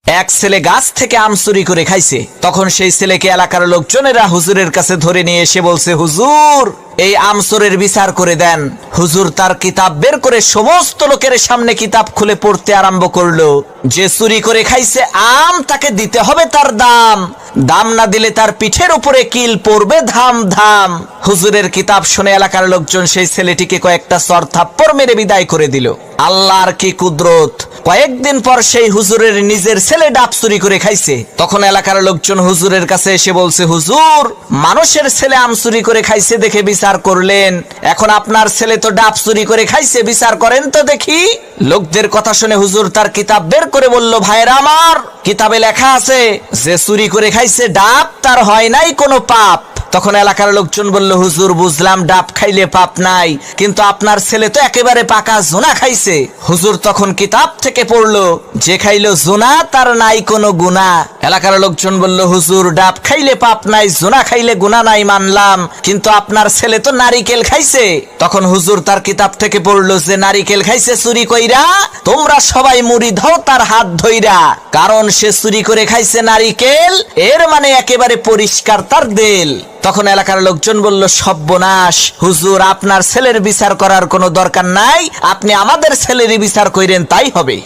এক ছেলে গাছ থেকে আম চুরি করে খাইছে। তখন সেই ছেলেকে এলাকার লোকজনেরা হুজুরের কাছে ধরে নিয়ে এসে বলছে, হুজুর এই আম চোরের বিচার করে দেন। হুজুর তার কিতাব বের করে সমস্ত লোকের সামনে কিতাব খুলে পড়তে আরম্ভ করলো। যে চুরি করে খাইছে আম তাকে দিতে হবে তার দাম, দাম না দিলে তার পিঠের উপরে কিল পড়বে ধাম ধাম। হুজুরের কিতাব শুনে এলাকার লোকজন সেই ছেলেটিকে কয়েকটা চর থাপ্পড় মেরে বিদায় করে দিল। আল্লাহর কি কুদরত! কয়েকদিন পর সেই হুজুরের নিজের ছেলে ডাব চুরি করে খাইছে। তখন এলাকার লোকজন হুজুরের কাছে এসে বলছে, হুজুর মানুষের ছেলে আম চুরি করে খাইছে দেখে বিচার করলেন, এখন আপনার ছেলে তো ডাব চুরি করে খাইছে, বিচার করেন তো দেখি। লোকদের কথা শুনে হুজুর তার কিতাব বের করে বলল, ভাইরা আমার, কিতাবে লেখা আছে যে চুরি করে খাইছে ডাব তার হয় নাই কোনো পাপ। তখন এলাকার লোকজন বলল, হুজুর বুঝলাম ডাব খাইলে পাপ নাই, কিন্তু আপনার ছেলে তো একেবারে পাকা জোনা খাইছে। হুজুর তখন কিতাব থেকে পড়লো, যে খাইলো জোনা তার নাই কোনো গুনাহ। এলাকার লোকজন বলল, হুজুর ডাব খাইলে পাপ নাই, জোনা খাইলে গুনাহ নাই মানলাম, কিন্তু আপনার ছেলে তো নারিকেল খাইছে। তখন হুজুর তার কিতাব থেকে পড়লো, যে নারিকেল খাইছে চুরি কইরা, তোমরা সবাই মুড়ি দাও তার হাত ধইরা, কারণ সে চুরি করে খাইছে নারিকেল, এর মানে একেবারে পরিষ্কার তার দিল। তখন এলাকার লোকজন বলল, সর্বনাশ, হুজুর আপনার ছেলের বিচার করার কোনো দরকার নাই, আপনি আমাদের ছেলেরই বিচার কইরেন তাই হবে।